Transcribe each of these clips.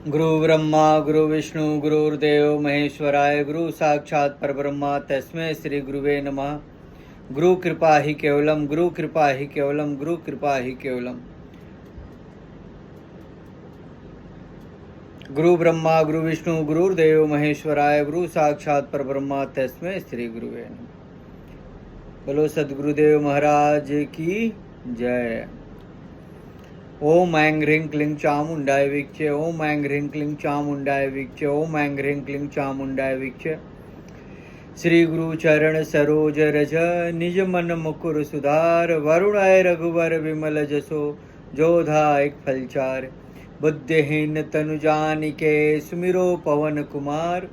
गुरु ब्रह्मा गुरु विष्णु गुरुर्देव महेश्वराय गुरु साक्षात परब्रह्मा तस्मै श्री गुरुवे नमः। गुरु कृपा ही केवलम, गुरु कृपा ही केवलम, गुरु कृपा ही केवलम। गुरु ब्रह्मा गुरु विष्णु गुरुर्देव महेश्वराय गुरु साक्षात परब्रह्मा तस्मै श्री गुरुवे नमः। बोलो सद्गुरुदेव महाराज की जय। ओम ऐं ह्रीं क्लीं चामुण्डाय विच्चे, ओम ऐं ह्रीं क्लीं चामुण्डाय विच्चे, ओम ऐं ह्रीं क्लीं चामुण्डाय विच्चे। श्री गुरु चरण सरोज रज निज मन मुकुर सुधार, वरुणाय रघुवर विमल जसो जो धायक फलचार। बुद्धिहीन तनु जानिके सुमिरो पवन कुमार,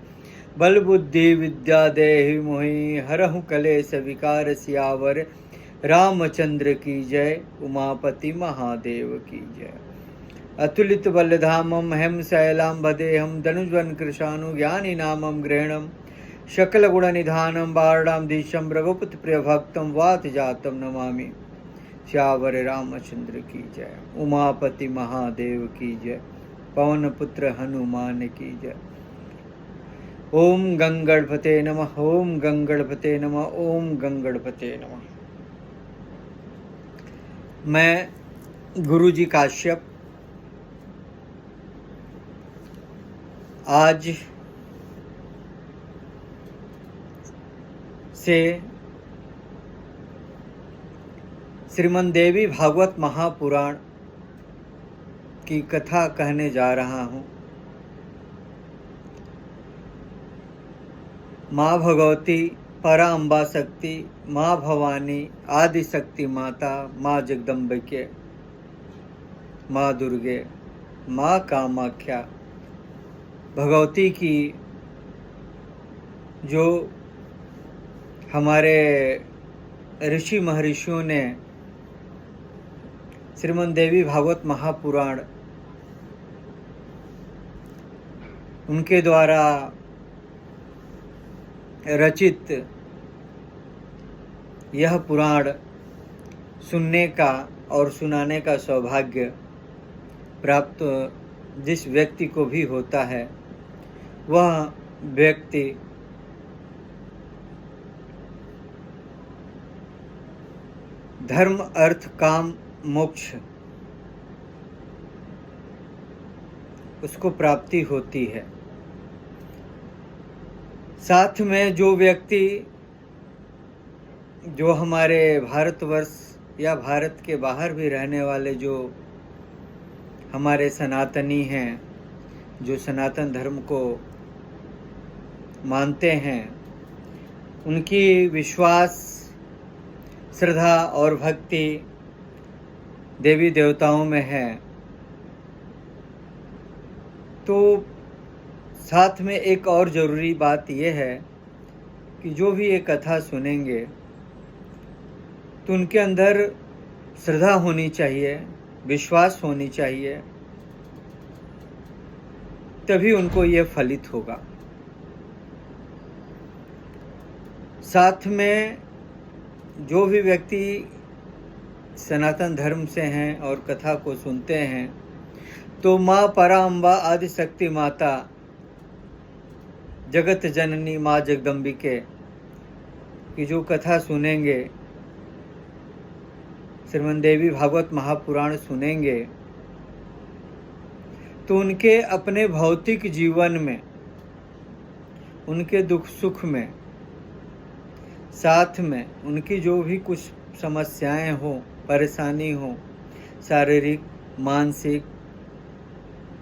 बल बुद्धि विद्या देहि मोहि हरहु कलेश विकार। सियावर रामचंद्र की जय, उमापति महादेव की जय। अतुलित बलधामम हेम शैलाम भदेहम धनुज्वन कृशानु ज्ञानी नामम ग्रहणम शकल गुण निधानम बारडाम धीशम रघुपति प्रिय भक्तम वात जातम नमामि। श्यावर रामचंद्र की जय, उमापति महादेव की जय, पवन पुत्र हनुमान की जय। ओम गंगणपते नमः, ओम गंगणपते नमः, ओम गंगणपते नमः। मैं गुरुजी काश्यप आज से श्रीमद् देवी भागवत महापुराण की कथा कहने जा रहा हूँ। माँ भगवती, परा अम्बा शक्ति, माँ भवानी, आदि शक्ति माता, माँ जगदम्बिके, माँ दुर्गे, माँ कामाख्या, भगवती की जो हमारे ऋषि महर्षियों ने श्रीमद् देवी भागवत महापुराण उनके द्वारा रचित यह पुराण सुनने का और सुनाने का सौभाग्य प्राप्त जिस व्यक्ति को भी होता है, वह व्यक्ति धर्म अर्थ काम मोक्ष उसको प्राप्ति होती है। साथ में जो व्यक्ति जो हमारे भारतवर्ष या भारत के बाहर भी रहने वाले जो हमारे सनातनी हैं, जो सनातन धर्म को मानते हैं, उनकी विश्वास, श्रद्धा और भक्ति देवी देवताओं में है। तो साथ में एक और ज़रूरी बात यह है कि जो भी ये कथा सुनेंगे तो उनके अंदर श्रद्धा होनी चाहिए, विश्वास होनी चाहिए, तभी उनको ये फलित होगा। साथ में जो भी व्यक्ति सनातन धर्म से हैं और कथा को सुनते हैं, तो माँ परा अम्बा आदि शक्ति माता, जगत जननी माँ जगदम्बिके की जो कथा सुनेंगे, श्रीमद् देवी भागवत महापुराण सुनेंगे, तो उनके अपने भौतिक जीवन में, उनके दुख सुख में, साथ में उनकी जो भी कुछ समस्याएं हो, परेशानी हो, शारीरिक, मानसिक,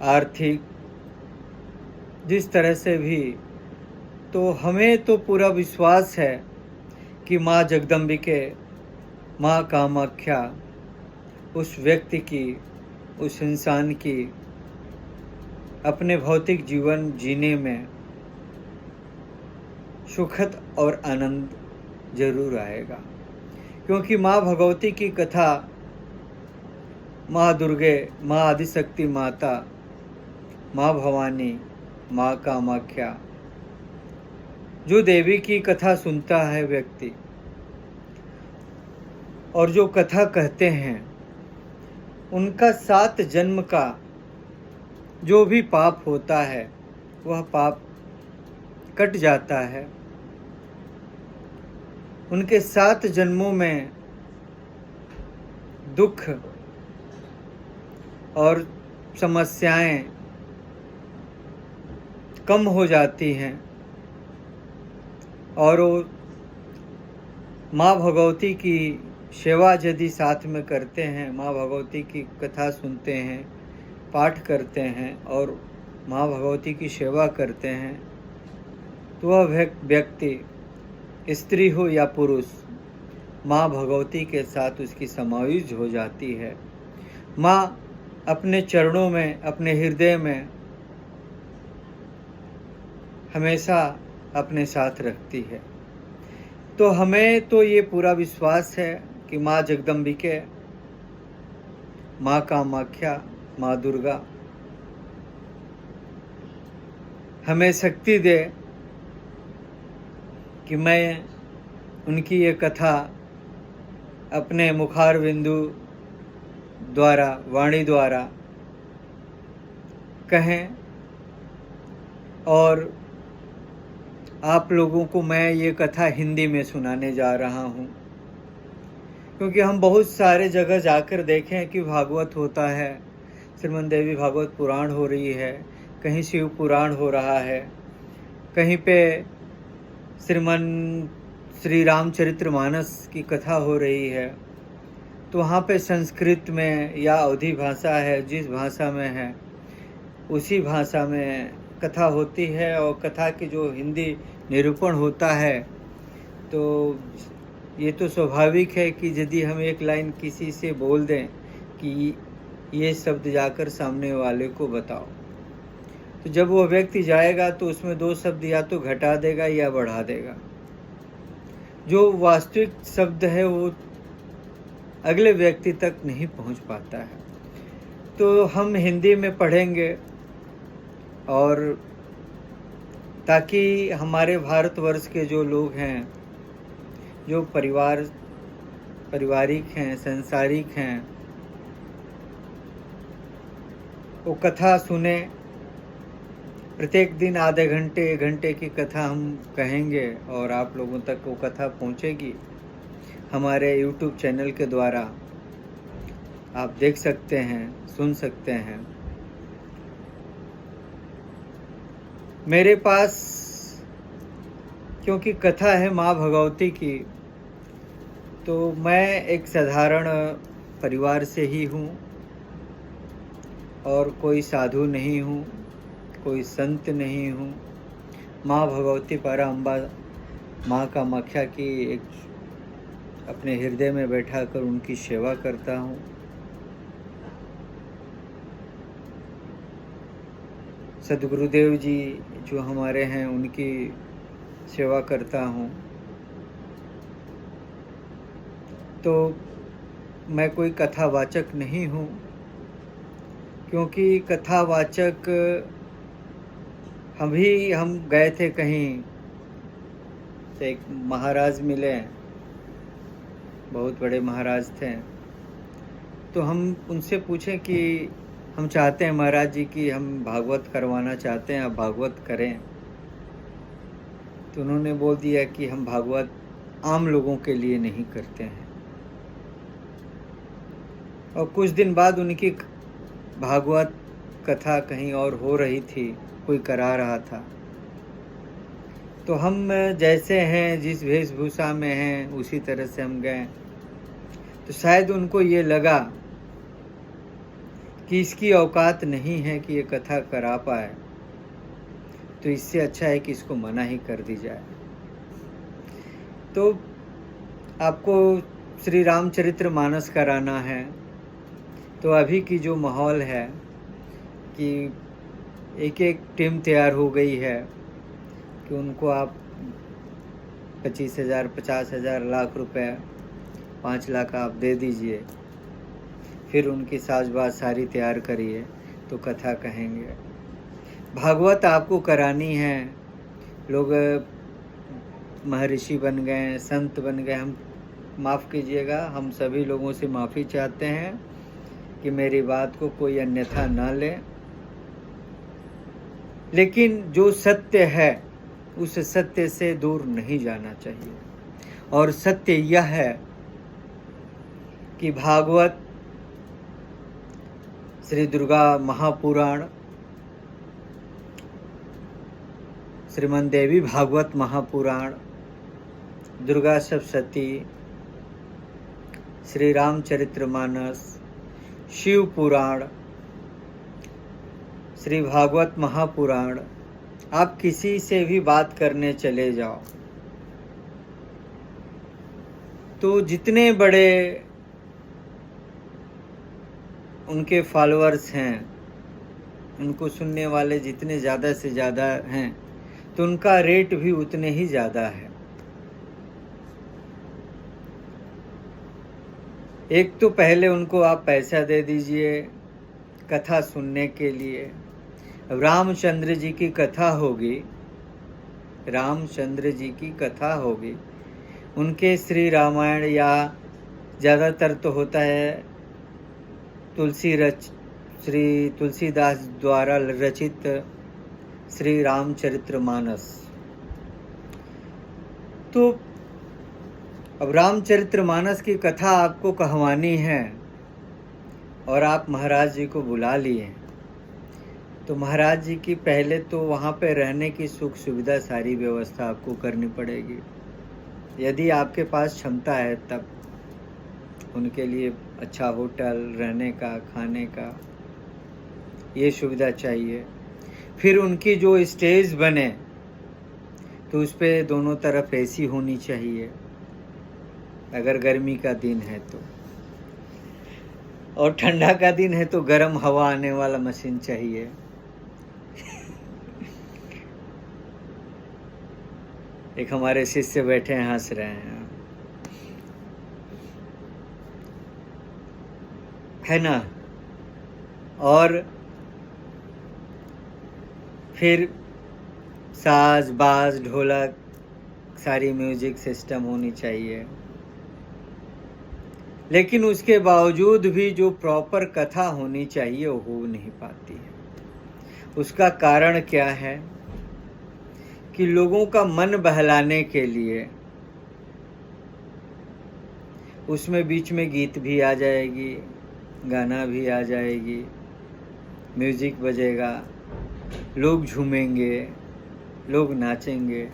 आर्थिक, जिस तरह से भी, तो हमें तो पूरा विश्वास है कि माँ जगदम्बिके, माँ कामाख्या उस व्यक्ति की, उस इंसान की अपने भौतिक जीवन जीने में सुखद और आनंद जरूर आएगा। क्योंकि माँ भगवती की कथा, माँ दुर्गे, माँ आदिशक्ति माता, माँ भवानी, माँ कामाख्या, जो देवी की कथा सुनता है व्यक्ति और जो कथा कहते हैं, उनका 7 जन्म का जो भी पाप होता है वह पाप कट जाता है। उनके 7 जन्मों में दुख और समस्याएं कम हो जाती हैं और वो माँ भगवती की सेवा यदि साथ में करते हैं, माँ भगवती की कथा सुनते हैं, पाठ करते हैं और माँ भगवती की सेवा करते हैं, तो वह व्यक्ति स्त्री हो या पुरुष, माँ भगवती के साथ उसकी समायुज हो जाती है। माँ अपने चरणों में, अपने हृदय में हमेशा अपने साथ रखती है। तो हमें तो ये पूरा विश्वास है कि माँ जगदम्बिके, माँ कामाख्या, माँ दुर्गा हमें शक्ति दे कि मैं उनकी ये कथा अपने मुखार बिंदु द्वारा, वाणी द्वारा कहें और आप लोगों को मैं ये कथा हिंदी में सुनाने जा रहा हूँ, क्योंकि हम बहुत सारे जगह जाकर देखें कि भागवत होता है, श्रीमद् देवी भागवत पुराण हो रही है, कहीं शिव पुराण हो रहा है, कहीं पे श्री रामचरितमानस की कथा हो रही है, तो वहाँ पे संस्कृत में या अवधी भाषा है, जिस भाषा में है उसी भाषा में कथा होती है और कथा की जो हिंदी निरूपण होता है। तो ये तो स्वाभाविक है कि यदि हम एक लाइन किसी से बोल दें कि ये शब्द जाकर सामने वाले को बताओ, तो जब वो व्यक्ति जाएगा तो उसमें 2 शब्द या तो घटा देगा या बढ़ा देगा। जो वास्तविक शब्द है वो अगले व्यक्ति तक नहीं पहुंच पाता है। तो हम हिंदी में पढ़ेंगे और ताकि हमारे भारतवर्ष के जो लोग हैं, जो पारिवारिक हैं, संसारिक हैं, वो कथा सुने। प्रत्येक दिन आधे घंटे 1 घंटे की कथा हम कहेंगे और आप लोगों तक वो कथा पहुंचेगी हमारे YouTube चैनल के द्वारा। आप देख सकते हैं, सुन सकते हैं। मेरे पास क्योंकि कथा है माँ भगवती की, तो मैं एक साधारण परिवार से ही हूँ और कोई साधु नहीं हूँ, कोई संत नहीं हूँ। माँ भगवती पराम्बा, माँ कामाख्या की एक अपने हृदय में बैठा कर उनकी सेवा करता हूँ। सद्गुरुदेव जी जो हमारे हैं उनकी सेवा करता हूँ। तो मैं कोई कथावाचक नहीं हूँ, क्योंकि कथावाचक हम गए थे कहीं, तो एक महाराज मिले, बहुत बड़े महाराज थे। तो हम उनसे पूछें कि हम चाहते हैं महाराज जी कि हम भागवत करवाना चाहते हैं, आप भागवत करें। तो उन्होंने बोल दिया कि हम भागवत आम लोगों के लिए नहीं करते हैं। और कुछ दिन बाद उनकी भागवत कथा कहीं और हो रही थी, कोई करा रहा था। तो हम जैसे हैं, जिस वेशभूषा में हैं, उसी तरह से हम गए। तो शायद उनको ये लगा कि इसकी औकात नहीं है कि ये कथा करा पाए, तो इससे अच्छा है कि इसको मना ही कर दी जाए। तो आपको श्री रामचरितमानस कराना है, तो अभी की जो माहौल है कि एक टीम तैयार हो गई है कि उनको आप 25,000, 50,000, लाख रुपए, 5 लाख आप दे दीजिए, फिर उनकी साज-बाज सारी तैयार करिए तो कथा कहेंगे। भागवत आपको करानी है। लोग महर्षि बन गए, संत बन गए, हम माफ़ कीजिएगा, हम सभी लोगों से माफ़ी चाहते हैं कि मेरी बात को कोई अन्यथा ना ले। लेकिन जो सत्य है उस सत्य से दूर नहीं जाना चाहिए। और सत्य यह है कि भागवत, श्री दुर्गा महापुराण, श्रीमद् देवी भागवत महापुराण, दुर्गा सप्तशती, श्री रामचरितमानस, शिव पुराण, श्री भागवत महापुराण, आप किसी से भी बात करने चले जाओ तो जितने बड़े उनके फॉलोअर्स हैं, उनको सुनने वाले जितने ज़्यादा से ज़्यादा हैं, तो उनका रेट भी उतने ही ज़्यादा है। एक तो पहले उनको आप पैसा दे दीजिए कथा सुनने के लिए। रामचंद्र जी की कथा होगी, रामचंद्र जी की कथा होगी, उनके श्री रामायण या ज़्यादातर तो होता है श्री तुलसीदास द्वारा रचित श्री रामचरितमानस। तो अब रामचरितमानस की कथा आपको कहवानी है और आप महाराज जी को बुला लिए, तो महाराज जी की पहले तो वहाँ पे रहने की सुख सुविधा सारी व्यवस्था आपको करनी पड़ेगी। यदि आपके पास क्षमता है तब उनके लिए अच्छा होटल, रहने का, खाने का, ये सुविधा चाहिए। फिर उनकी जो स्टेज बने तो उस पर दोनों तरफ एसी होनी चाहिए, अगर गर्मी का दिन है तो, और ठंडा का दिन है तो गर्म हवा आने वाला मशीन चाहिए। एक हमारे शिष्य बैठे हैं, हंस रहे हैं, है ना। और फिर साज बाज ढोलक सारी म्यूजिक सिस्टम होनी चाहिए। लेकिन उसके बावजूद भी जो प्रॉपर कथा होनी चाहिए वो हो नहीं पाती है। उसका कारण क्या है कि लोगों का मन बहलाने के लिए उसमें बीच में गीत भी आ जाएगी, गाना भी आ जाएगी, म्यूजिक बजेगा, लोग झूमेंगे, लोग नाचेंगे।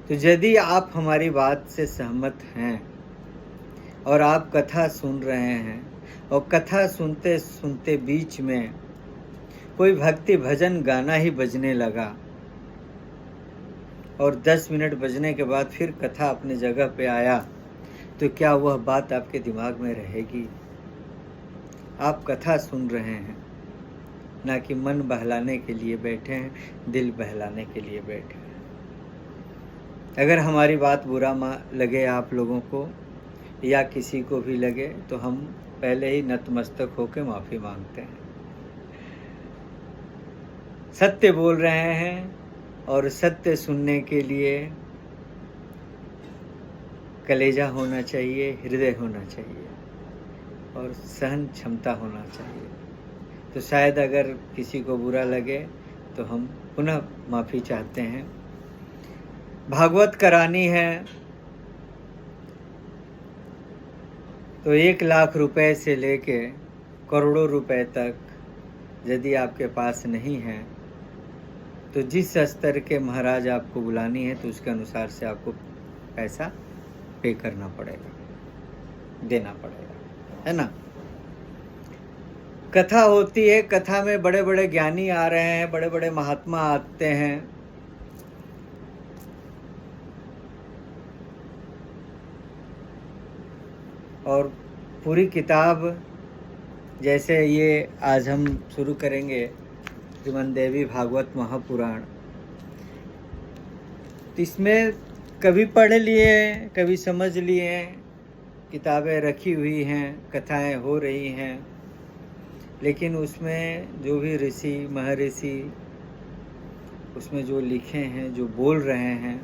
तो यदि आप हमारी बात से सहमत हैं और आप कथा सुन रहे हैं और कथा सुनते सुनते बीच में कोई भक्ति भजन गाना ही बजने लगा और 10 मिनट बजने के बाद फिर कथा अपने जगह पे आया, तो क्या वह बात आपके दिमाग में रहेगी? आप कथा सुन रहे हैं, ना कि मन बहलाने के लिए बैठे हैं, दिल बहलाने के लिए बैठे हैं। अगर हमारी बात बुरा लगे आप लोगों को या किसी को भी लगे तो हम पहले ही नतमस्तक होकर माफ़ी मांगते हैं। सत्य बोल रहे हैं और सत्य सुनने के लिए कलेजा होना चाहिए, हृदय होना चाहिए और सहन क्षमता होना चाहिए। तो शायद अगर किसी को बुरा लगे तो हम पुनः माफ़ी चाहते हैं। भागवत करानी है तो 1 लाख रुपए से लेके करोड़ों रुपए तक यदि आपके पास नहीं है तो जिस स्तर के महाराज आपको बुलानी है तो उसके अनुसार से आपको पैसा पे करना पड़ेगा, देना पड़ेगा, है ना। कथा होती है, कथा में बड़े बड़े ज्ञानी आ रहे हैं, बड़े बड़े महात्मा आते हैं। और पूरी किताब जैसे ये आज हम शुरू करेंगे श्रीमद् देवी भागवत महापुराण, इसमें कभी पढ़ लिए, कभी समझ लिए, किताबें रखी हुई हैं, कथाएं हो रही हैं, लेकिन उसमें जो भी ऋषि महर्षि उसमें जो लिखे हैं, जो बोल रहे हैं,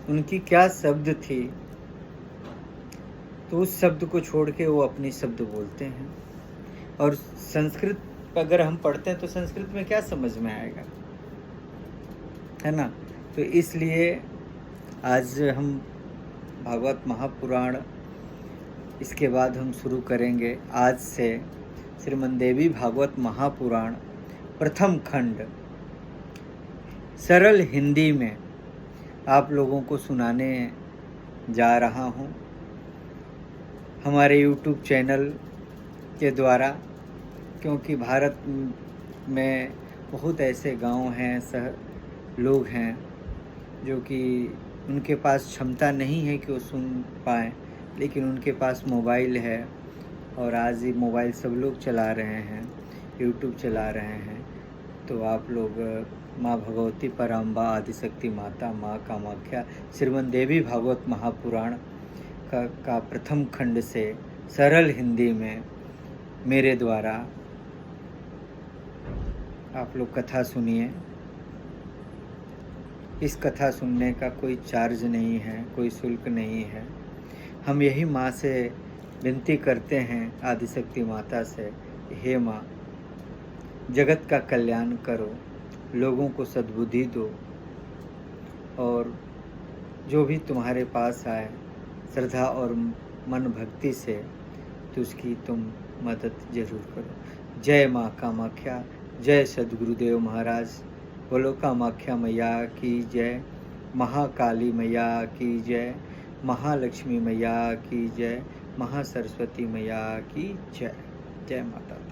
उनकी क्या शब्द थी, तो उस शब्द को छोड़ के वो अपनी शब्द बोलते हैं। और संस्कृत अगर हम पढ़ते हैं तो संस्कृत में क्या समझ में आएगा, है ना। तो इसलिए आज हम भागवत महापुराण, इसके बाद हम शुरू करेंगे आज से श्रीमद् देवी भागवत महापुराण प्रथम खंड सरल हिंदी में आप लोगों को सुनाने जा रहा हूँ हमारे YouTube चैनल के द्वारा, क्योंकि भारत में बहुत ऐसे गांव हैं, लोग हैं जो कि उनके पास क्षमता नहीं है कि वो सुन पाएँ, लेकिन उनके पास मोबाइल है और आज ये मोबाइल सब लोग चला रहे हैं, YouTube चला रहे हैं। तो आप लोग माँ भगवती पराम्बा आदिशक्ति माता माँ कामाख्या श्रीमद् देवी भागवत महापुराण का प्रथम खंड से सरल हिंदी में मेरे द्वारा आप लोग कथा सुनिए। इस कथा सुनने का कोई चार्ज नहीं है, कोई शुल्क नहीं है। हम यही माँ से विनती करते हैं, आदिशक्ति माता से, हे माँ जगत का कल्याण करो, लोगों को सद्बुद्धि दो और जो भी तुम्हारे पास आए श्रद्धा और मन भक्ति से तो उसकी तुम मदद जरूर करो। जय माँ कामाख्या, जय सद्गुरुदेव महाराज। बोलो कामाख्या मैया की जय, महाकाली मैया की जय, महालक्ष्मी मैया की जय, महासरस्वती मैया की जय। जय माता।